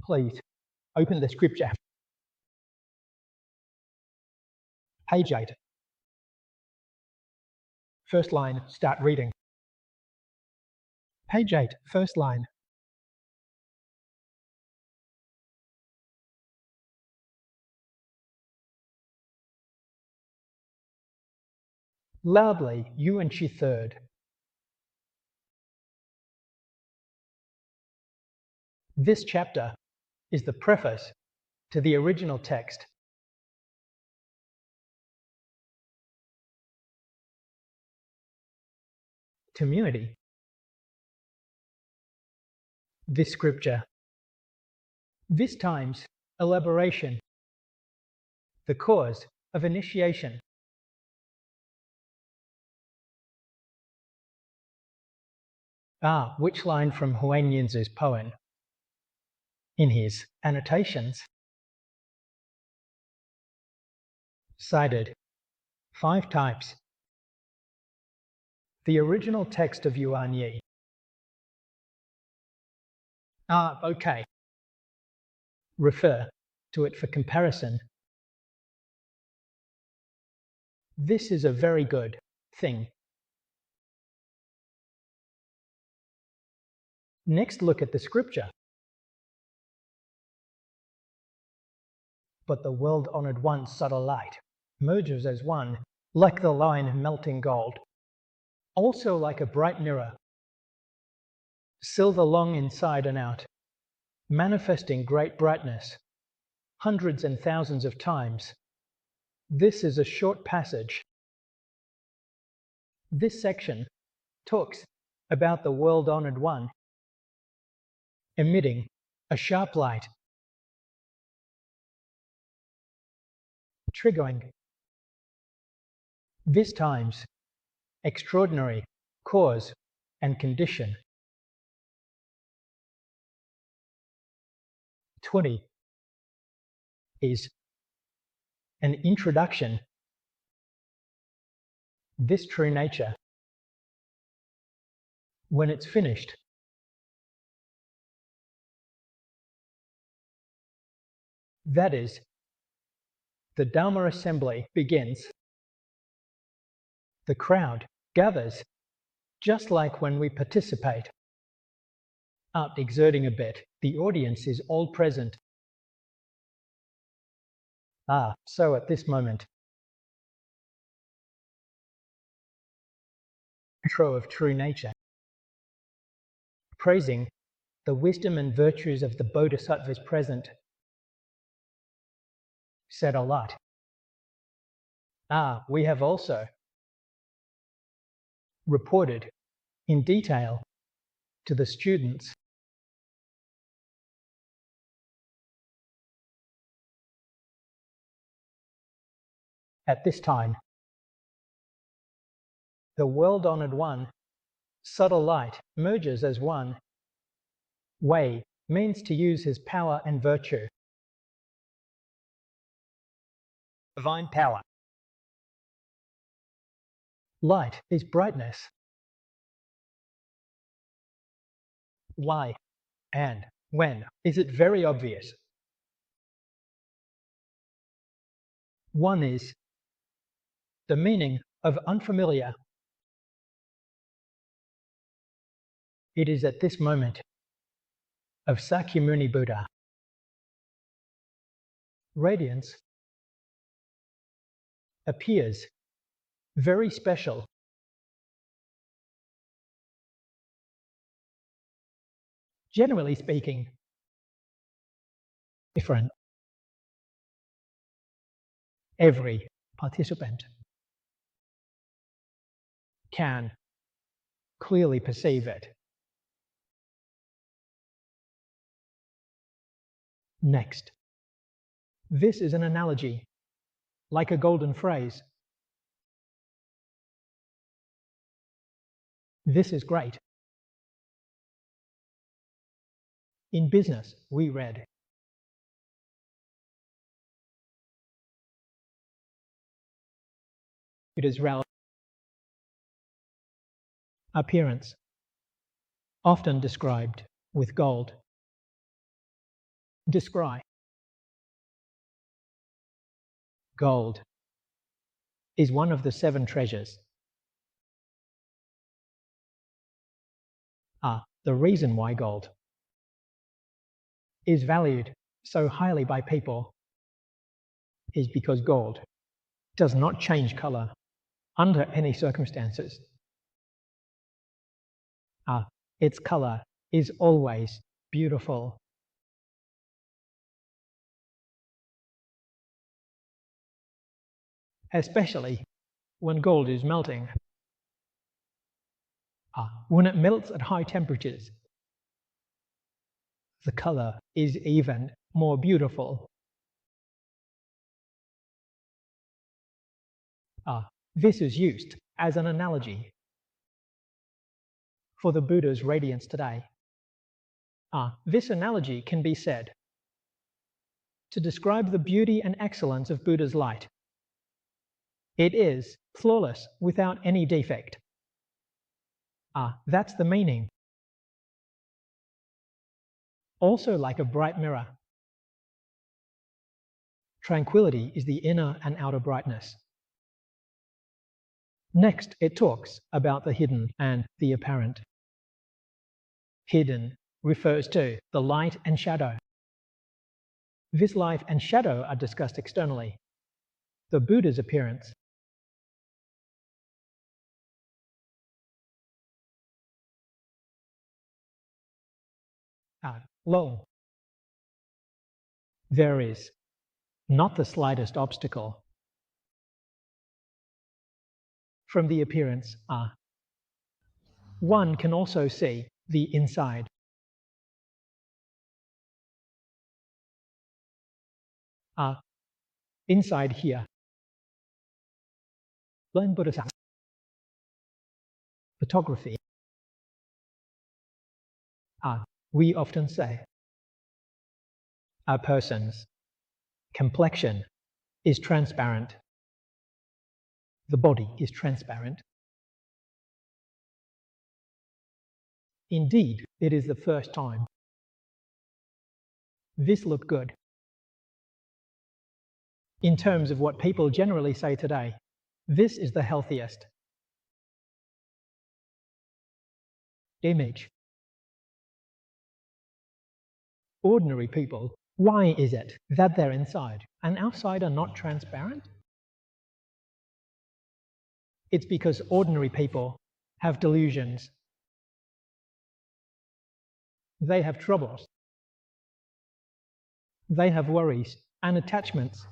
Please open the scripture. Page 8. First line, start reading. Page 8, first line. Loudly, Yuan Shi third. This chapter is the preface to the original text. Community. This scripture. This time's elaboration. The cause of initiation. Which line from Huang Yinzi's poem? In his annotations. Cited 5 types. The original text of Yuan Yi. Okay. Refer to it for comparison. This is a very good thing. Next, look at the scripture. But the world-honored one subtle light merges as one, like the line melting gold, also like a bright mirror, silver long inside and out, manifesting great brightness, hundreds and thousands of times. This is a short passage. This section talks about the world-honored one emitting a sharp light, triggering this time's extraordinary cause and condition. 20 is an introduction. This true nature, when it's finished, that is, the Dharma assembly begins. The crowd gathers, just like when we participate. Exerting a bit, the audience is all present. So at this moment, intro of true nature, praising the wisdom and virtues of the bodhisattvas present, said a lot. We have also reported in detail to the students at this time. The world-honored one, subtle light, merges as one. Wei means to use his power and virtue. Divine power. Light is brightness. Why and when is it very obvious? One is the meaning of unfamiliar. It is at this moment of Sakyamuni Buddha. Radiance appears very special. Generally speaking, different. Every participant can clearly perceive it. Next, this is an analogy, like a golden phrase. This is great. In business, we read, it is relevant. Appearance, often described with gold. Describe. Gold is one of the 7 treasures. The reason why gold is valued so highly by people is because gold does not change color under any circumstances. Its color is always beautiful. Especially when gold is melting. When it melts at high temperatures, the color is even more beautiful. This is used as an analogy for the Buddha's radiance today. This analogy can be said to describe the beauty and excellence of Buddha's light. It is flawless without any defect. That's the meaning. Also like a bright mirror, tranquility is the inner and outer brightness. Next, it talks about the hidden and the apparent. Hidden refers to the light and shadow. This light and shadow are discussed externally. The Buddha's appearance low. There is not the slightest obstacle. From the appearance, one can also see the inside. Inside here, learn Buddhism, photography. We often say a person's complexion is transparent. The body is transparent. Indeed, it is the first time. This looked good. In terms of what people generally say today, this is the healthiest image. Ordinary people, why is it that their inside and outside are not transparent? It's because ordinary people have delusions. They have troubles. They have worries and attachments.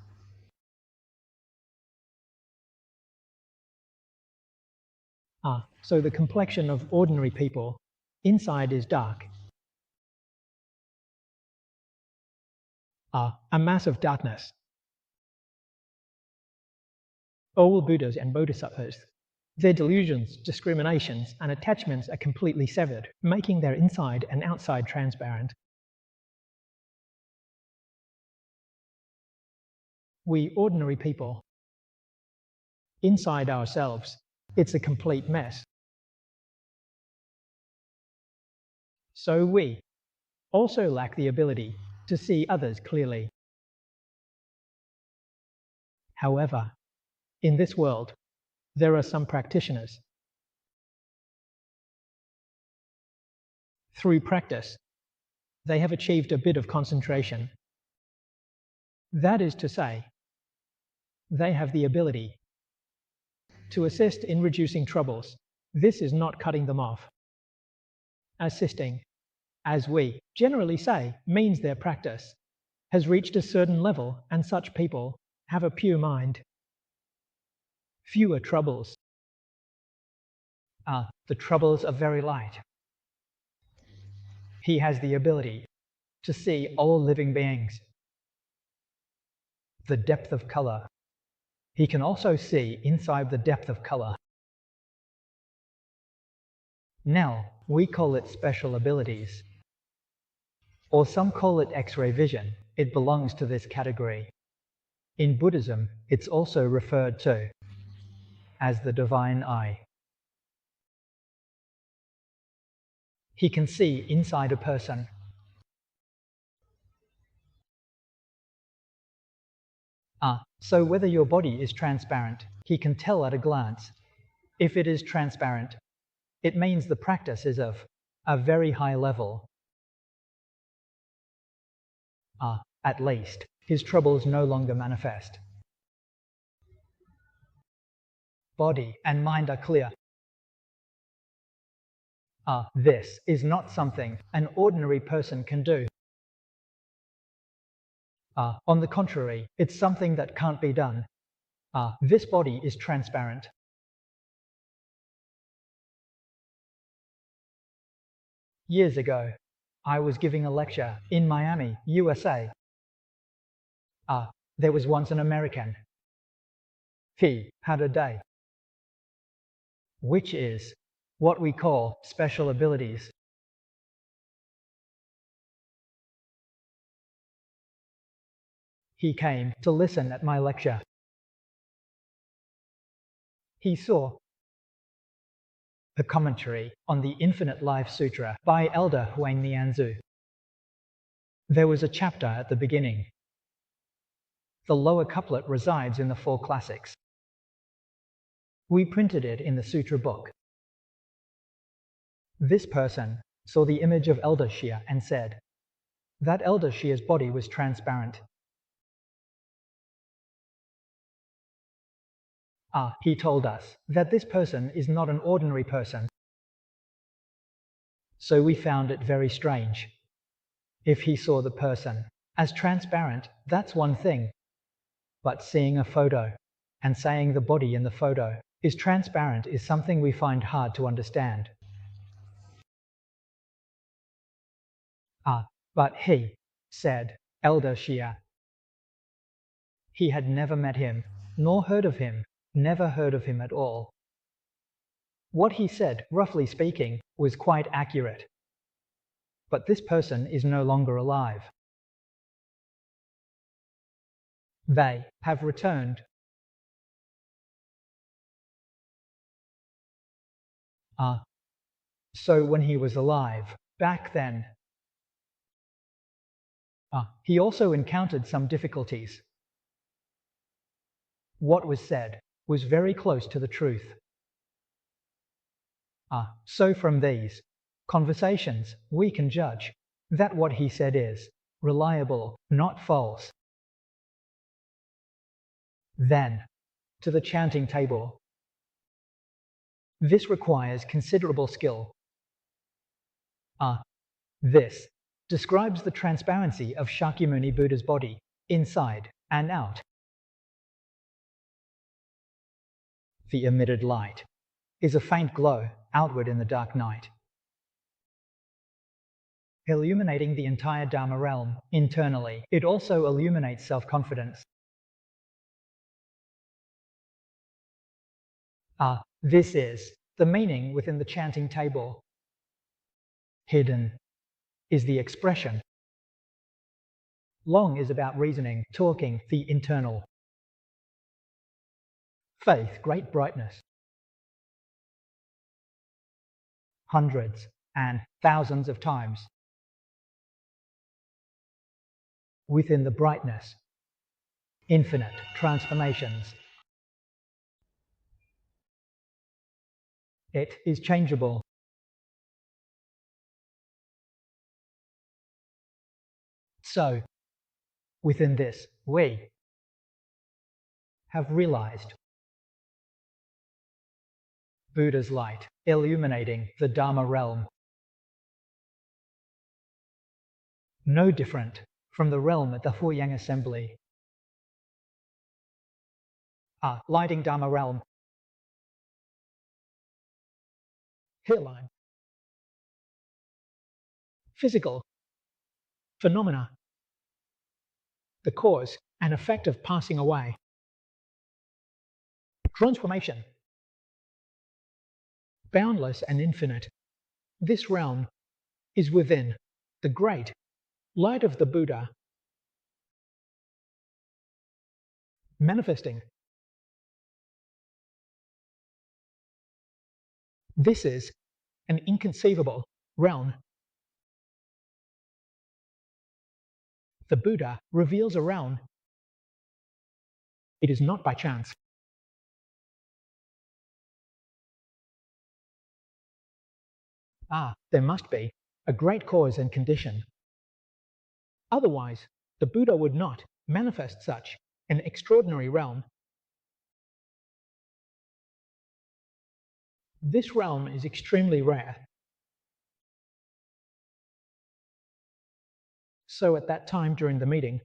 So the complexion of ordinary people inside is dark. A mass of darkness. All Buddhas and Bodhisattvas, their delusions, discriminations, and attachments are completely severed, making their inside and outside transparent. We ordinary people, inside ourselves, it's a complete mess. So we also lack the ability to see others clearly. However, in this world, there are some practitioners. Through practice, they have achieved a bit of concentration. That is to say, they have the ability to assist in reducing troubles. This is not cutting them off. Assisting, as we generally say, means their practice has reached a certain level, and such people have a pure mind. Fewer troubles. The troubles are very light. He has the ability to see all living beings. The depth of color. He can also see inside the depth of color. Now, we call it special abilities, or some call it X-ray vision. It belongs to this category. In Buddhism, it's also referred to as the divine eye. He can see inside a person. So whether your body is transparent, he can tell at a glance. If it is transparent, it means the practice is of a very high level. At least, his troubles no longer manifest. Body and mind are clear. This is not something an ordinary person can do. On the contrary, it's something that can't be done. This body is transparent. Years ago, I was giving a lecture in Miami, USA. There was once an American. He had a day, which is what we call special abilities. He came to listen at my lecture. He saw a commentary on the Infinite Life Sutra by Elder Huang Nianzu. There was a chapter at the beginning. The lower couplet resides in the four classics. We printed it in the Sutra book. This person saw the image of Elder Shia and said that Elder Shia's body was transparent. He told us that this person is not an ordinary person. So we found it very strange. If he saw the person as transparent, that's one thing. But seeing a photo and saying the body in the photo is transparent is something we find hard to understand. But he said, Elder Shia. He had never met him, nor heard of him, never heard of him at all. What he said, roughly speaking, was quite accurate. But this person is no longer alive. They have returned. So when he was alive, back then, he also encountered some difficulties. What was said was very close to the truth. So from these conversations, we can judge that what he said is reliable, not false. Then, to the chanting table. This requires considerable skill. This describes the transparency of Shakyamuni Buddha's body, inside and out. The emitted light is a faint glow outward in the dark night, illuminating the entire Dharma realm internally. It also illuminates self-confidence. This is the meaning within the chanting table. Hidden is the expression. Long is about reasoning, talking, the internal. Faith, great brightness. Hundreds and thousands of times. Within the brightness, infinite transformations. It is changeable. So, within this, we have realized Buddha's light illuminating the Dharma realm. No different from the realm at the Huiyang assembly. Lighting Dharma realm. Hairline. Physical phenomena. The cause and effect of passing away. Transformation. Boundless and infinite. This realm is within the great light of the Buddha, manifesting. This is an inconceivable realm. The Buddha reveals a realm It is not by chance. There must be a great cause and condition. Otherwise, the Buddha would not manifest such an extraordinary realm. This realm is extremely rare. So at that time during the meeting,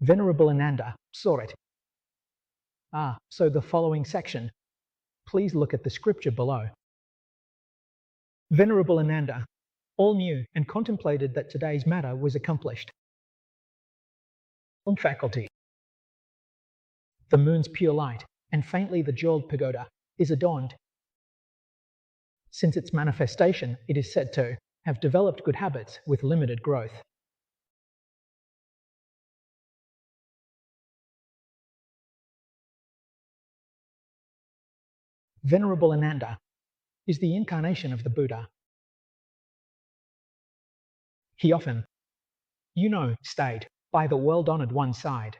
Venerable Ananda saw it. So the following section, please look at the scripture below. Venerable Ananda all knew and contemplated that today's matter was accomplished. On faculty, the moon's pure light and faintly the jeweled pagoda is adorned. Since its manifestation, it is said to have developed good habits with limited growth. Venerable Ananda is the incarnation of the Buddha. He often, stayed by the world-honored one's side.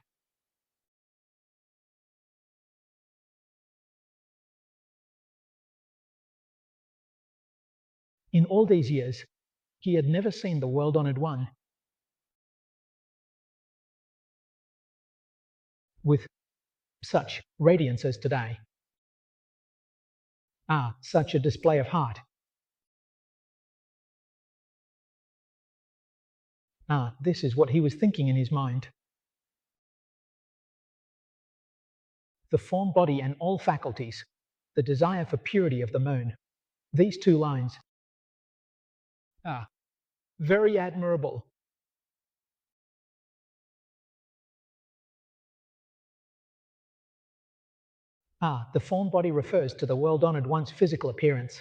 In all these years, he had never seen the world-honored one with such radiance as today. Such a display of heart. This is what he was thinking in his mind. The form, body, and all faculties, the desire for purity of the moon. These two lines. Very admirable. The form body refers to the world-honored one's physical appearance.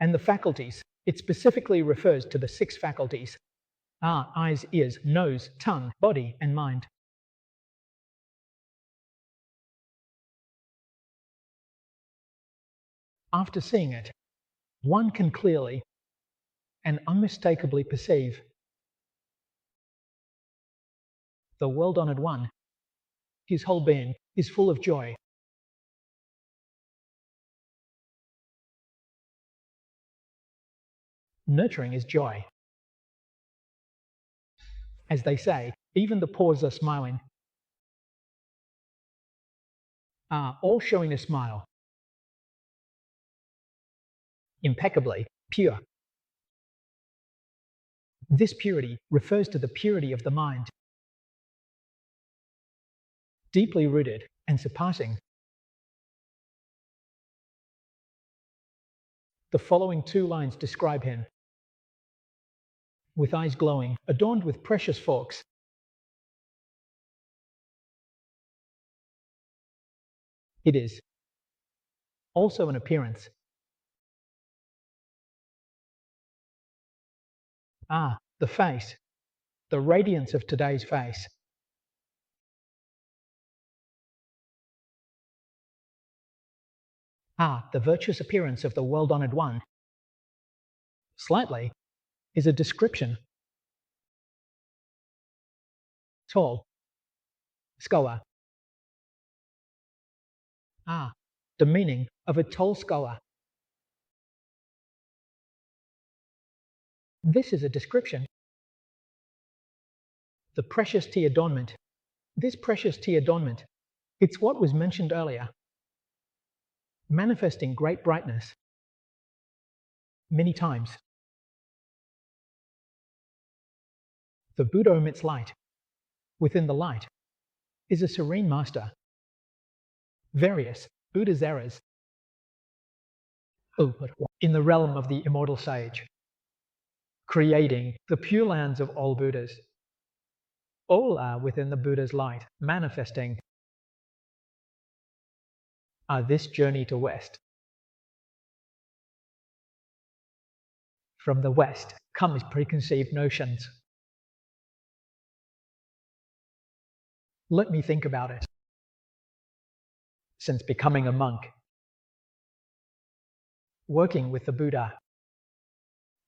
And the faculties, it specifically refers to the 6 faculties. Eyes, ears, nose, tongue, body, and mind. After seeing it, one can clearly and unmistakably perceive the world-honored one. His whole being is full of joy. Nurturing is joy. As they say, even the paws are smiling. All showing a smile. Impeccably pure. This purity refers to the purity of the mind. Deeply rooted and surpassing. The following 2 lines describe him. With eyes glowing, adorned with precious forks. It is also an appearance. The face, the radiance of today's face. The virtuous appearance of the world-honored one. Slightly is a description. Tall. Scholar. The meaning of a tall scholar. This is a description. The precious tea adornment. This precious tea adornment, it's what was mentioned earlier. Manifesting great brightness. Many times. The Buddha emits light. Within the light is a serene master. Various Buddha's errors. In the realm of the immortal sage. Creating the pure lands of all Buddhas. All are within the Buddha's light, manifesting this journey to West. From the West comes preconceived notions. Let me think about it. Since becoming a monk, working with the Buddha,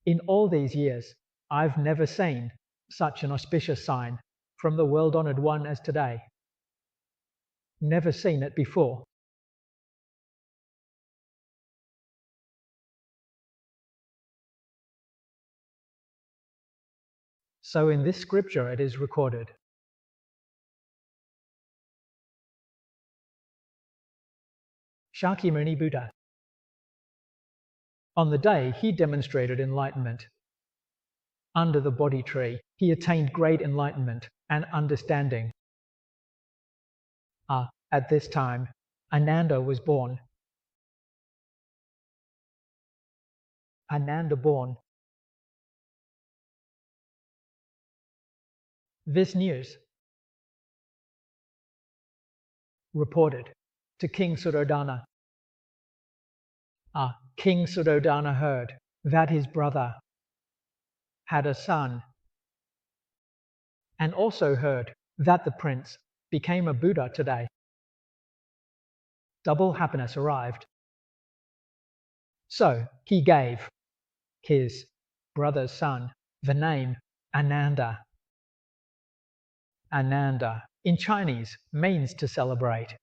in all these years, I've never seen such an auspicious sign from the world-honored one as today. Never seen it before. So in this scripture it is recorded. Shakyamuni Buddha. On the day he demonstrated enlightenment under the Bodhi tree, he attained great enlightenment and understanding. At this time, Ananda was born. Ananda born. This news reported to King Suddhodana. King Suddhodana heard that his brother had a son, and also heard that the prince became a Buddha today. Double happiness arrived. So he gave his brother's son the name Ananda. Ananda in Chinese means to celebrate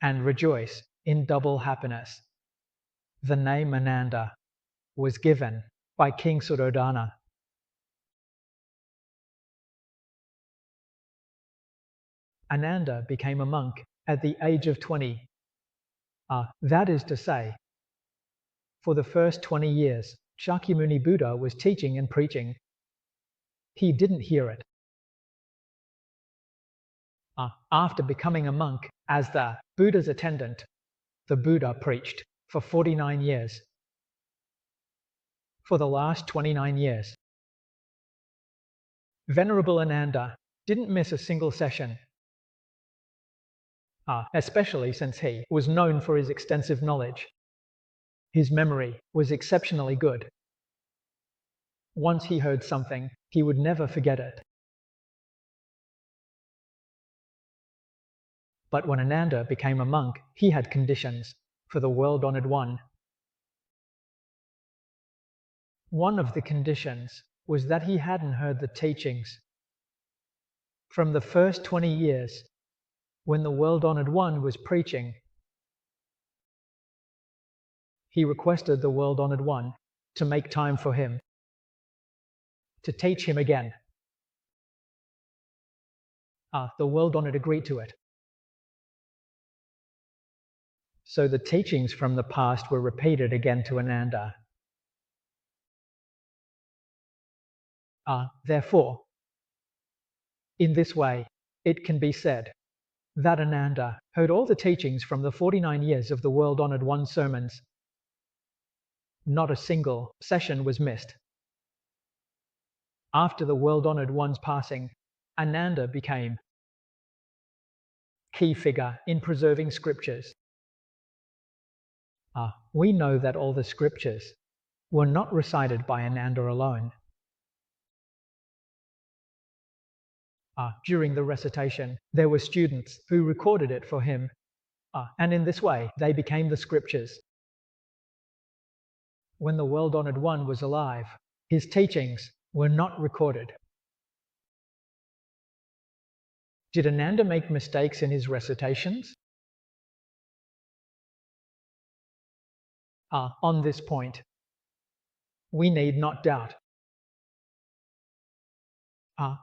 and rejoice in double happiness. The name Ananda was given by King Suddhodana. Ananda became a monk at the age of 20. That is to say, for the first 20 years, Shakyamuni Buddha was teaching and preaching. He didn't hear it. After becoming a monk as the Buddha's attendant, the Buddha preached for 49 years. For the last 29 years, Venerable Ananda didn't miss a single session, especially since he was known for his extensive knowledge. His memory was exceptionally good. Once he heard something, he would never forget it. But when Ananda became a monk, he had conditions for the world-honored one. One of the conditions was that he hadn't heard the teachings from the first 20 years when the world-honored one was preaching. He requested the world-honored one to make time for him, to teach him again. The world-honored agreed to it. So the teachings from the past were repeated again to Ananda. Therefore, in this way, it can be said that Ananda heard all the teachings from the 49 years of the world-honored one's sermons. Not a single session was missed. After the world-honored one's passing, Ananda became key figure in preserving scriptures. We know that all the scriptures were not recited by Ananda alone. During the recitation, there were students who recorded it for him, and in this way they became the scriptures. When the world-honored one was alive, his teachings were not recorded. Did Ananda make mistakes in his recitations? On this point, we need not doubt.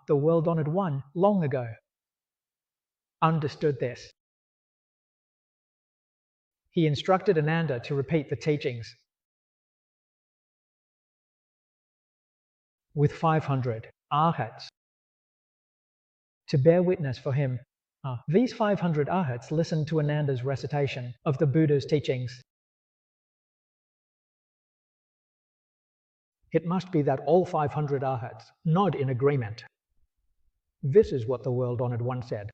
The world-honored one long ago understood this. He instructed Ananda to repeat the teachings with 500 arhats to bear witness for him. These 500 arhats listened to Ananda's recitation of the Buddha's teachings. It must be that all 500 arhats nod in agreement. This is what the world-honored one said.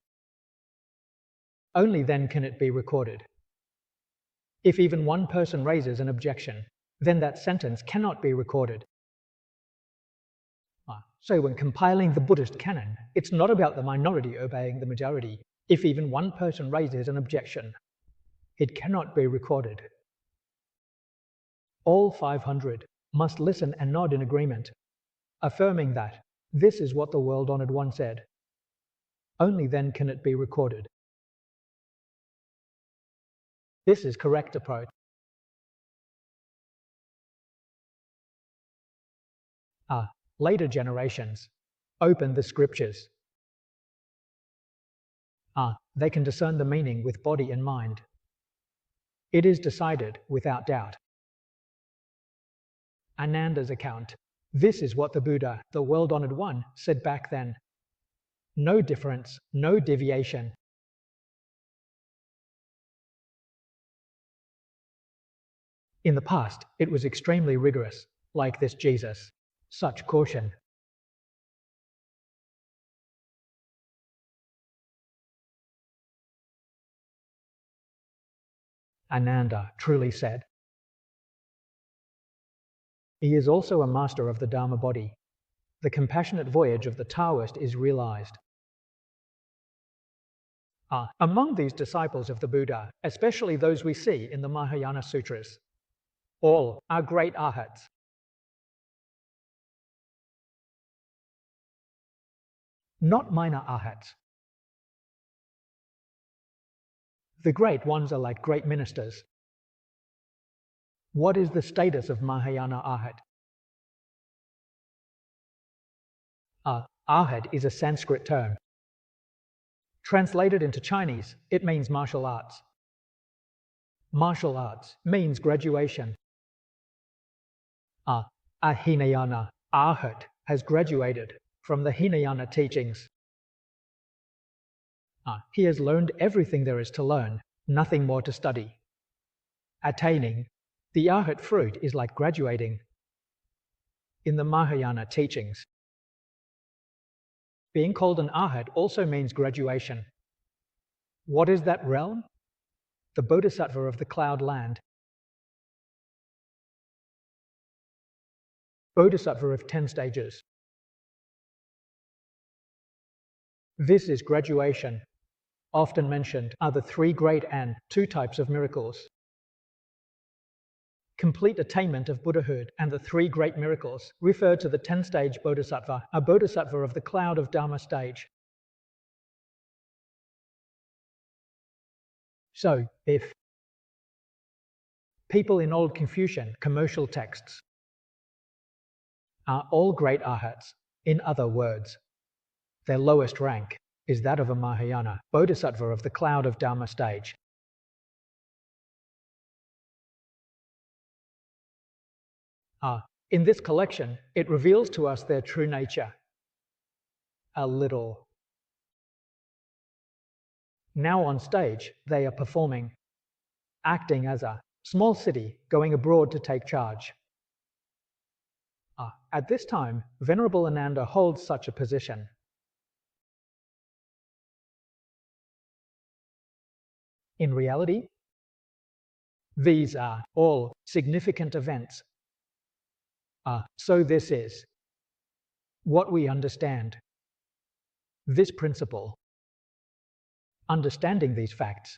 Only then can it be recorded. If even one person raises an objection, then that sentence cannot be recorded. So when compiling the Buddhist canon, it's not about the minority obeying the majority. If even one person raises an objection, it cannot be recorded. All 500 must listen and nod in agreement, affirming that this is what the world-honored one said. Only then can it be recorded. This is correct approach. Later generations open the scriptures. They can discern the meaning with body and mind. It is decided without doubt. Ananda's account. This is what the Buddha, the world-honored one, said back then. No difference, no deviation. In the past, it was extremely rigorous, like this Jesus. Such caution. Ananda truly said. He is also a master of the Dharma body. The compassionate voyage of the Taoist is realized. Among these disciples of the Buddha, especially those we see in the Mahayana Sutras, all are great arhats. Not minor arhats. The great ones are like great ministers. What is the status of Mahayana arhat? Arhat is a Sanskrit term. Translated into Chinese, it means martial arts. Martial arts means graduation. A Hinayana arhat has graduated from the Hinayana teachings. He has learned everything there is to learn, nothing more to study. Attaining the arhat fruit is like graduating in the Mahayana teachings. Being called an arhat also means graduation. What is that realm? The Bodhisattva of the cloud land. Bodhisattva of 10 stages. This is graduation. Often mentioned are the 3 great and 2 types of miracles. Complete attainment of Buddhahood and the 3 great miracles refer to the 10-stage Bodhisattva, a Bodhisattva of the cloud of Dharma stage. So, if people in old Confucian commercial texts are all great arhats, in other words, their lowest rank is that of a Mahayana, Bodhisattva of the cloud of Dharma stage. In this collection, it reveals to us their true nature. A little. Now on stage, they are performing, acting as a small city going abroad to take charge. At this time, Venerable Ananda holds such a position. In reality, these are all significant events. So this is what we understand. This principle. Understanding these facts,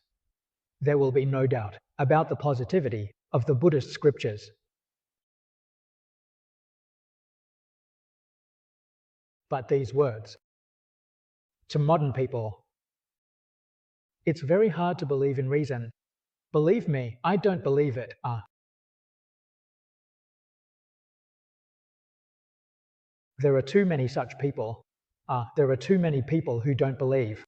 there will be no doubt about the positivity of the Buddhist scriptures. But these words, to modern people, it's very hard to believe in reason. Believe me, I don't believe it. There are too many such people. There are too many people who don't believe.